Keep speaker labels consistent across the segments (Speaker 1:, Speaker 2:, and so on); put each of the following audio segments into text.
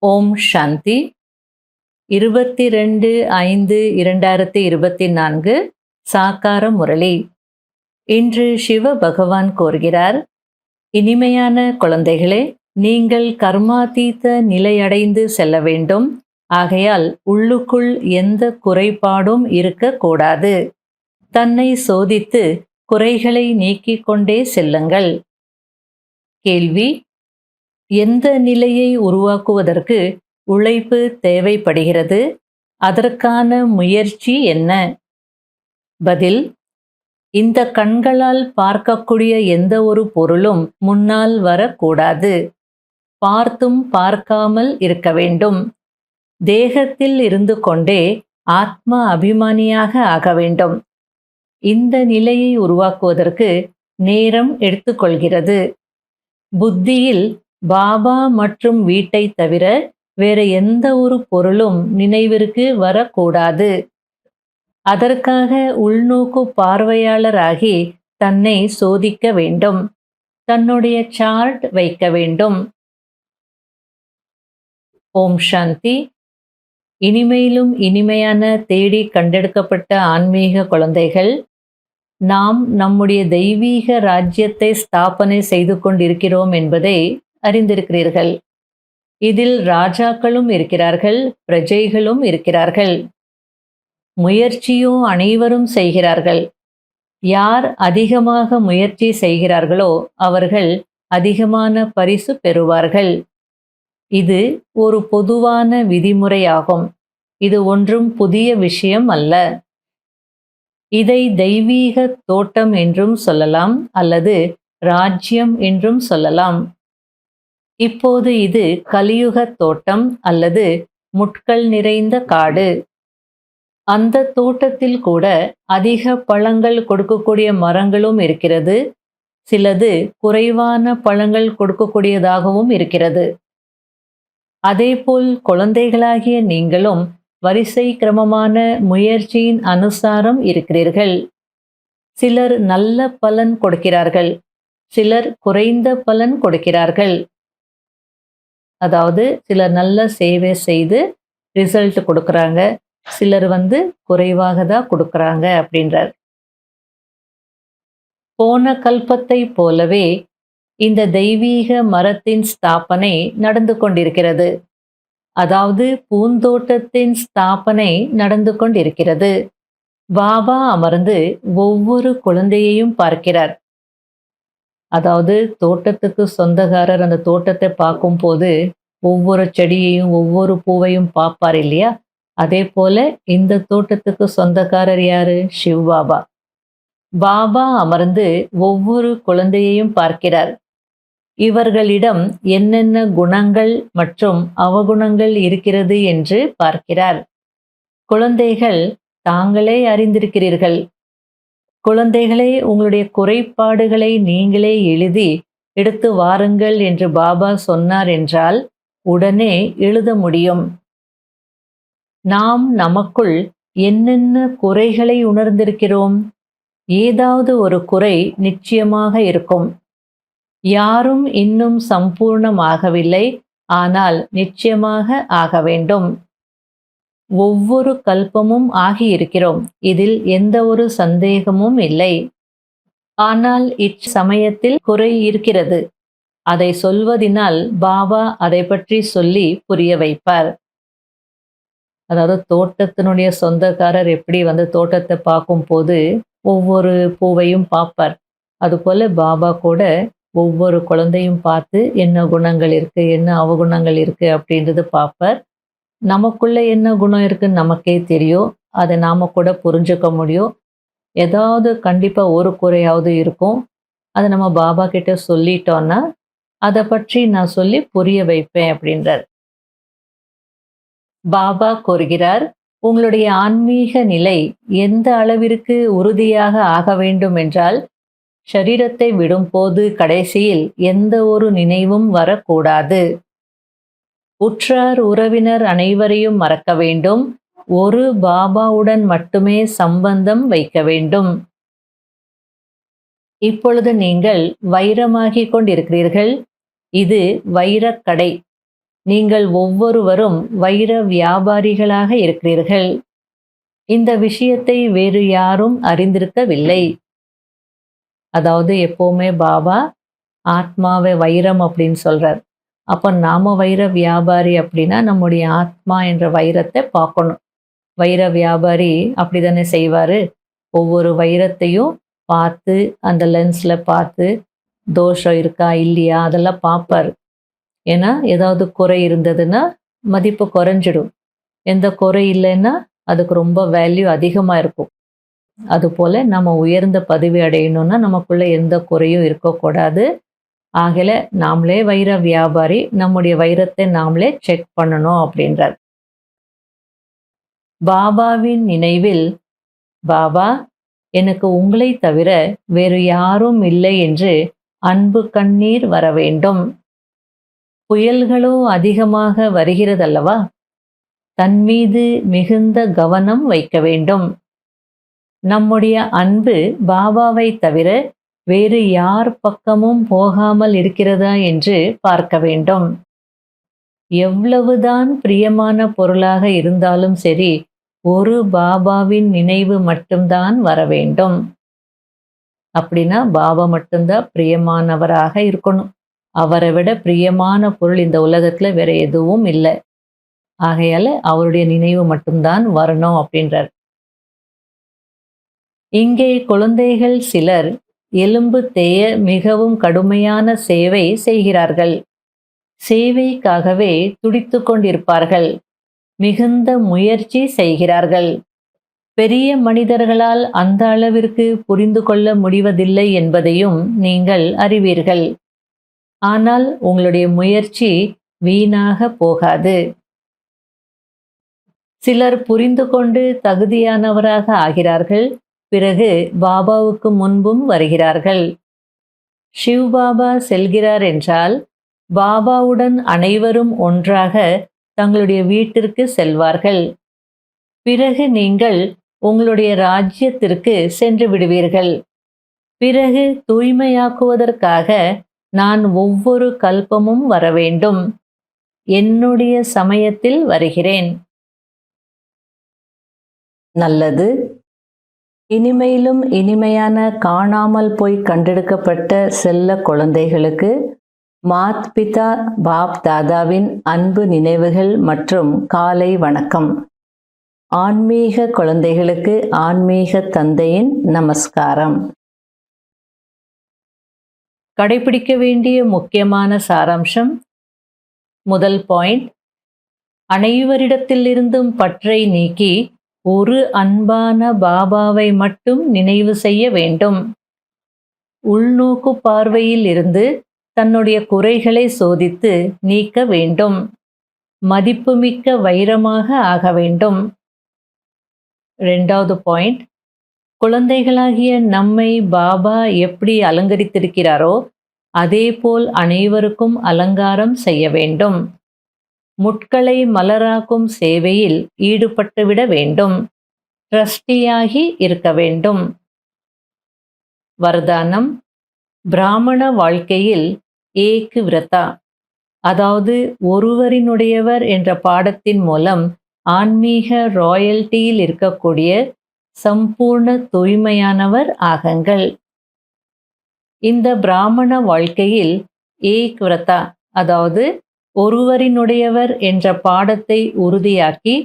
Speaker 1: ஓம் சாந்தி 22/5/2024 சாக்கார முரளி. இன்று சிவ பகவான் கூறுகிறார், இனிமையான குழந்தைகளே, நீங்கள் கர்மாதீத நிலையடைந்து செல்ல வேண்டும். ஆகையால் உள்ளுக்குள் எந்த குறைபாடும் இருக்கக்கூடாது. தன்னை சோதித்து குறைகளை நீக்கிக் கொண்டே செல்லுங்கள். கேள்வி: எந்த நிலையை உருவாக்குவதற்கு உழைப்பு தேவைப்படுகிறது? அதற்கான முயற்சி என்ன? பதில்: இந்த கண்களால் பார்க்கக்கூடிய எந்த ஒரு பொருளும் முன்னால் வரக்கூடாது. பார்த்தும் பார்க்காமல் இருக்க வேண்டும். தேகத்தில் இருந்து கொண்டே ஆத்ம அபிமானியாக ஆக வேண்டும். இந்த நிலையை உருவாக்குவதற்கு நேரம் எடுத்துக்கொள்கிறது. புத்தியில் பாபா மற்றும் வீட்டை தவிர வேற எந்த ஒரு பொருளும் நினைவிற்கு வரக்கூடாது. அதற்காக உள்நோக்கு பார்வையாளராகி தன்னை சோதிக்க வேண்டும். தன்னுடைய சார்ட் வைக்க வேண்டும். ஓம் சாந்தி. இனிமையிலும் இனிமையான தேடி கண்டெடுக்கப்பட்ட ஆன்மீக குழந்தைகள், நாம் நம்முடைய தெய்வீக ராஜ்யத்தை ஸ்தாபனை செய்து கொண்டிருக்கிறோம் என்பதை அறிந்திருக்கிறீர்கள். இதில் ராஜாக்களும் இருக்கிறார்கள், பிரஜைகளும் இருக்கிறார்கள். முயற்சியும் அனைவரும் செய்கிறார்கள். யார் அதிகமாக முயற்சி செய்கிறார்களோ அவர்கள் அதிகமான பரிசு பெறுவார்கள். இது ஒரு பொதுவான விதிமுறையாகும். இது ஒன்றும் புதிய விஷயம் அல்ல. இதை தெய்வீக தோட்டம் என்றும் சொல்லலாம், அல்லது ராஜ்யம் என்றும் சொல்லலாம். இப்போது இது கலியுக தோட்டம் அல்லது முட்கள் நிறைந்த காடு. அந்த தோட்டத்தில் கூட அதிக பழங்கள் கொடுக்கக்கூடிய மரங்களும் இருக்கிறது. சிலது குறைவான பழங்கள் கொடுக்கக்கூடியதாகவும் இருக்கிறது. அதேபோல் குழந்தைகளாகிய நீங்களும் வரிசை கிரமமான முயற்சியின் அனுசாரம் இருக்கிறீர்கள். சிலர் நல்ல பலன் கொடுக்கிறார்கள், சிலர் குறைந்த பலன் கொடுக்கிறார்கள். அதாவது சிலர் நல்ல சேவை செய்து ரிசல்ட் கொடுக்குறாங்க, சிலர் குறைவாக தான் கொடுக்குறாங்க அப்படின்றார். போன கல்பத்தை போலவே இந்த தெய்வீக மரத்தின் ஸ்தாபனை நடந்து கொண்டிருக்கிறது. அதாவது பூந்தோட்டத்தின் ஸ்தாபனை நடந்து கொண்டிருக்கிறது. பாபா அமர்ந்து ஒவ்வொரு குழந்தையையும் பார்க்கிறார். அதாவது தோட்டத்துக்கு சொந்தக்காரர் அந்த தோட்டத்தை பார்க்கும் போது ஒவ்வொரு செடியையும் ஒவ்வொரு பூவையும் பார்ப்பார் இல்லையா? அதே போல இந்த தோட்டத்துக்கு சொந்தக்காரர் யாரு? சிவ் பாபா. பாபா அமர்ந்து ஒவ்வொரு குழந்தையையும் பார்க்கிறார். இவர்களிடம் என்னென்ன குணங்கள் மற்றும் அவகுணங்கள் இருக்கிறது என்று பார்க்கிறார். குழந்தைகள், தாங்களே அறிந்திருக்கிறீர்கள். குழந்தைகளே, உங்களுடைய குறைபாடுகளை நீங்களே எழுதி எடுத்து வாருங்கள் என்று பாபா சொன்னார் என்றால் உடனே எழுத முடியும். நாம் நமக்குள் என்னென்ன குறைகளை உணர்ந்திருக்கிறோம்? ஏதாவது ஒரு குறை நிச்சயமாக இருக்கும். யாரும் இன்னும் சம்பூர்ணமாகவில்லை, ஆனால் நிச்சயமாக ஆக வேண்டும். ஒவ்வொரு கல்பமும் ஆகியிருக்கிறோம். இதில் எந்த ஒரு சந்தேகமும் இல்லை. ஆனால் இச்சமயத்தில் குறை இருக்கிறது. அதை சொல்வதினால் பாபா அதை பற்றி சொல்லி புரிய வைப்பார். அதாவது தோட்டத்தினுடைய சொந்தக்காரர் எப்படி தோட்டத்தை பார்க்கும் போது ஒவ்வொரு பூவையும் பார்ப்பார். அதுபோல பாபா கூட ஒவ்வொரு குழந்தையும் பார்த்து என்ன குணங்கள் இருக்கு, என்ன அவகுணங்கள் இருக்கு அப்படின்றது பார்ப்பார். நமக்குள்ள என்ன குணம் இருக்குன்னு நமக்கே தெரியும். அதை நாம கூட புரிஞ்சுக்க முடியும். ஏதாவது கண்டிப்பா ஒரு குறையாவது இருக்கும். அதை நம்ம பாபா கிட்ட சொல்லிட்டோம்னா அதை பற்றி நான் சொல்லி புரிய வைப்பேன் அப்படின்றார். பாபா கூறுகிறார், உங்களுடைய ஆன்மீக நிலை எந்த அளவிற்கு உறுதியாக ஆக வேண்டும் என்றால், ஷரீரத்தை விடும்போது கடைசியில் எந்த ஒரு நினைவும் வரக்கூடாது. உற்றார் உறவினர் அனைவரையும் மறக்க வேண்டும். ஒரு பாபாவுடன் மட்டுமே சம்பந்தம் வைக்க வேண்டும். இப்பொழுது நீங்கள் வைரமாகிக் கொண்டிருக்கிறீர்கள். இது வைரக்கடை. நீங்கள் ஒவ்வொருவரும் வைர வியாபாரிகளாக இருக்கிறீர்கள். இந்த விஷயத்தை வேறு யாரும் அறிந்திருக்கவில்லை. அதாவது எப்பவுமே பாபா ஆத்மாவை வைரம் அப்படின்னு சொல்றார். அப்ப நாம வைர வியாபாரி அப்படின்னா நம்முடைய ஆத்மா என்ற வைரத்தை பார்க்கணும். வைர வியாபாரி அப்படிதானே செய்வாரு. ஒவ்வொரு வைரத்தையும் பார்த்து அந்த லென்ஸ்ல பார்த்து தோஷம் இருக்கா இல்லையா அதெல்லாம் பார்ப்பாரு. ஏன்னா ஏதாவது குறை இருந்ததுன்னா மதிப்பு குறைஞ்சிடும். எந்த குறை இல்லைன்னா அதுக்கு ரொம்ப வேல்யூ அதிகமா இருக்கும். அதுபோல நம்ம உயர்ந்த பதவி அடையணும்னா நமக்குள்ள எந்த குறையும் இருக்கக்கூடாது. ஆகல நாமளே வைர வியாபாரி, நம்முடைய வைரத்தை நாமளே செக் பண்ணணும் அப்படின்றார். பாபாவின் நினைவில், பாபா எனக்கு உங்களை தவிர வேறு யாரும் இல்லை என்று அன்பு கண்ணீர் வர வேண்டும். புயல்களோ அதிகமாக வருகிறதல்லவா, தன் மீது மிகுந்த கவனம் வைக்க வேண்டும். நம்முடைய அன்பு பாபாவை தவிர வேறு யார் பக்கமும் போகாமல் இருக்கிறதா என்று பார்க்க வேண்டும். எவ்வளவுதான் பிரியமான பொருளாக இருந்தாலும் சரி, ஒரு பாபாவின் நினைவு மட்டும்தான் வர வேண்டும். அப்படின்னா பாபா மட்டும்தான் பிரியமானவராக இருக்கணும். அவரை விட பிரியமான பொருள் இந்த உலகத்துல வேற எதுவும் இல்லை. ஆகையால அவருடைய நினைவு மட்டும்தான் வரணும் அப்படின்றார். இங்கே குழந்தைகள் சிலர் எலும்பு தேய மிகவும் கடுமையான சேவை செய்கிறார்கள். சேவைக்காகவே துடித்து கொண்டிருப்பார்கள். மிகுந்த முயற்சி செய்கிறார்கள். பெரிய மனிதர்களால் அந்த அளவிற்கு புரிந்து கொள்ள முடிவதில்லை என்பதையும் நீங்கள் அறிவீர்கள். ஆனால் உங்களுடைய முயற்சி வீணாக போகாது. சிலர் புரிந்து கொண்டு தகுதியானவராக ஆகிறார்கள். பிறகு பாபாவுக்கு முன்பும் வருகிறார்கள். சிவ் பாபா செல்கிறார் என்றால் பாபாவுடன் அனைவரும் ஒன்றாக தங்களுடைய வீட்டிற்கு செல்வார்கள். பிறகு நீங்கள் உங்களுடைய ராஜ்யத்திற்கு சென்று விடுவீர்கள். பிறகு தூய்மையாக்குவதற்காக நான் ஒவ்வொரு கல்பமும் வர வேண்டும். என்னுடைய சமயத்தில் வருகிறேன். நல்லது. இனிமையிலும் இனிமையான காணாமல் போய் கண்டெடுக்கப்பட்ட செல்ல குழந்தைகளுக்கு மாத் பிதா பாப் தாதாவின் அன்பு நினைவுகள் மற்றும் காலை வணக்கம். ஆன்மீக குழந்தைகளுக்கு ஆன்மீக தந்தையின் நமஸ்காரம். கடைபிடிக்க வேண்டிய முக்கியமான சாராம்சம். முதல் பாயிண்ட், அனைவரிடத்திலிருந்தும் பற்றை நீக்கி ஒரு அன்பான பாபாவை மட்டும் நினைவு செய்ய வேண்டும். உள்நோக்கு பார்வையில் இருந்து தன்னுடைய குறைகளை சோதித்து நீக்க வேண்டும். மதிப்புமிக்க வைரமாக ஆக வேண்டும். இரண்டாவது பாயிண்ட், குழந்தைகளாகிய நம்மை பாபா எப்படி அலங்கரித்திருக்கிறாரோ அதேபோல் அனைவருக்கும் அலங்காரம் செய்ய வேண்டும். முட்களை மலராக்கும் சேவையில் ஈடுபட்டுவிட வேண்டும். ட்ரஸ்டியாகி இருக்க வேண்டும். வரதானம், பிராமண வாழ்க்கையில் ஏக் விரதா, அதாவது ஒருவரினுடையவர் என்ற பாடத்தின் மூலம் ஆன்மீக ராயல்டியில் இருக்கக்கூடிய சம்பூர்ண தூய்மையானவர் ஆகுங்கள். இந்த பிராமண வாழ்க்கையில் ஏக் விரதா, அதாவது ஒருவரினுடையவர் என்ற பாடத்தை உறுதியாக்கி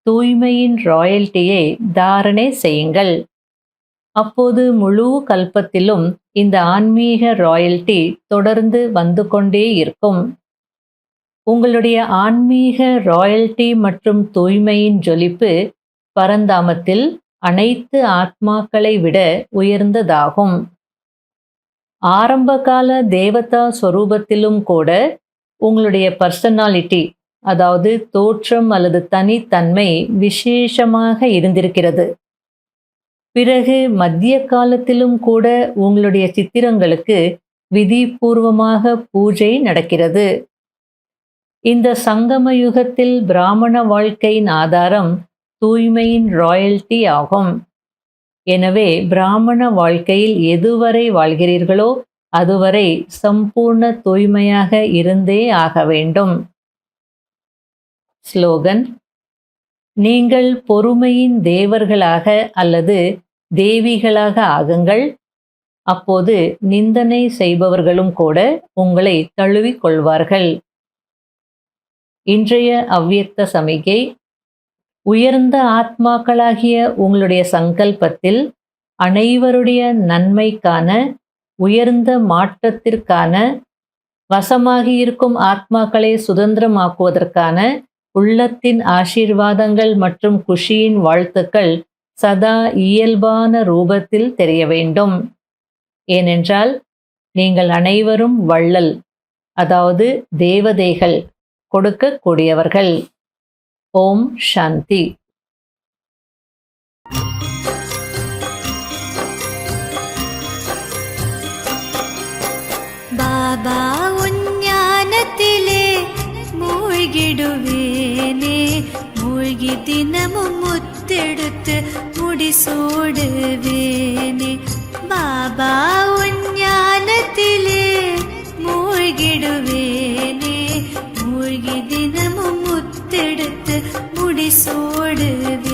Speaker 1: தூய்மையின் ராயல்டியை தாரணை செய்யுங்கள். அப்போது முழு கல்பத்திலும் இந்த ஆன்மீக ராயல்டி தொடர்ந்து வந்து கொண்டே இருக்கும். உங்களுடைய ஆன்மீக ராயல்டி மற்றும் தூய்மையின் ஜொலிப்பு பரந்தாமத்தில் அனைத்து ஆத்மாக்களை விட உயர்ந்ததாகும். ஆரம்பகால தேவதா ஸ்வரூபத்திலும் கூட உங்களுடைய பர்சனாலிட்டி, அதாவது தோற்றம் அல்லது தனித்தன்மை விசேஷமாக இருந்திருக்கிறது. பிறகு மத்திய காலத்திலும் கூட உங்களுடைய சித்திரங்களுக்கு விதிபூர்வமாக பூஜை நடக்கிறது. இந்த சங்கம யுகத்தில் பிராமண வாழ்க்கையின் ஆதாரம் தூய்மையின் ராயல்டி ஆகும். எனவே பிராமண வாழ்க்கையில் எதுவரை வாழ்கிறீர்களோ அதுவரை சம்பூர்ண தூய்மையாக இருந்தே ஆக வேண்டும். ஸ்லோகன்: நீங்கள் பொறுமையின் தேவர்களாக அல்லது தேவிகளாக ஆகுங்கள். அப்போது நிந்தனை செய்பவர்களும் கூட உங்களை தழுவிக் கொள்வார்கள். இன்றைய அவ்வியக்த சமிகை: உயர்ந்த ஆத்மாக்களாகிய உங்களுடைய சங்கல்பத்தில் அனைவருடைய நன்மைக்கான, உயர்ந்த மாற்றத்திற்கான, வசமாகியிருக்கும் ஆத்மாக்களை சுதந்திரமாக்குவதற்கான உள்ளத்தின் ஆசீர்வாதங்கள் மற்றும் குஷியின் வாழ்த்துக்கள் சதா இயல்பான ரூபத்தில் தெரிய வேண்டும். ஏனென்றால் நீங்கள் அனைவரும் வள்ளல், அதாவது தேவதைகள், கொடுக்கக்கூடியவர்கள். ஓம் சாந்தி.
Speaker 2: பாபா உஞ்ஞானத்திலே மூழ்கிடுவேனே, மூழ்கி தினமும் முத்தெடுத்து முடிசூடுவேனே. பாபா உஞ்ஞானத்திலே மூழ்கிடுவேனே, மூழ்கி தினமும் முத்தெடுத்து முடிசூடுவேனே.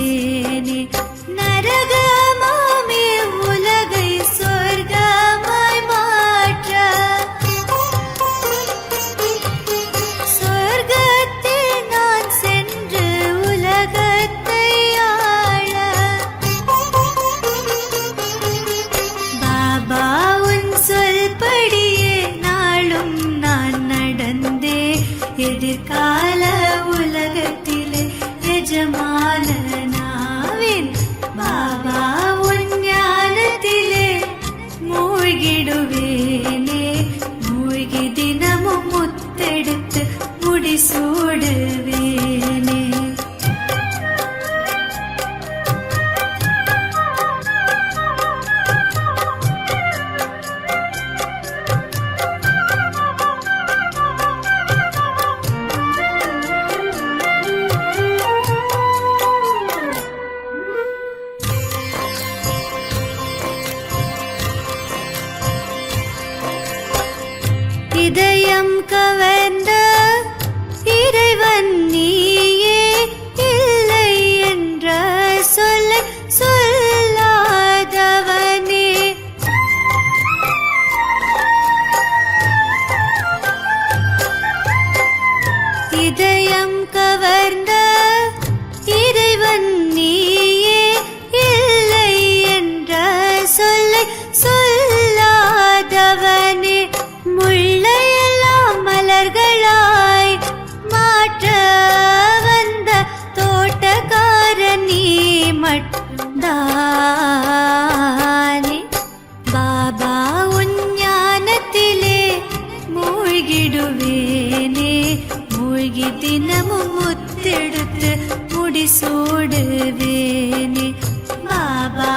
Speaker 2: நரகமாமே உலகை சொர்க்கமாய் மாற்ற, சொர்க்கத்தில் நான் சென்று உலகத்தை ஆள. பாபா உன் சொல்படியே நாளும் நான் நடந்தே, எதிர்கால உலகத்திலே எஜமானனாவேன். பாபா உன் ஞானத்திலே மூழ்கிடுவேனே, மூழ்கி தினமும் முத்தெடுத்து முடிசூடுவேனே. இதயம் கவர்ந்த இறைவன் நீயே, இல்லை என்ற சொல்லை சொல்லாதவனே. இதயம் கவர்ந்த இறைவன் நீயே, இல்லை என்ற சொல்லை சொல்லாதவனே. முள்ளையெல்லாம் மலர்களாய் மாற்ற வந்த தோட்டக்காரன் நீ மட்டும்தானே. பாபா உன் ஞானத்திலே மூழ்கிடுவேனே, மூழ்கி தினமும் முத்தெடுத்து முடிசூடுவேனே. பாபா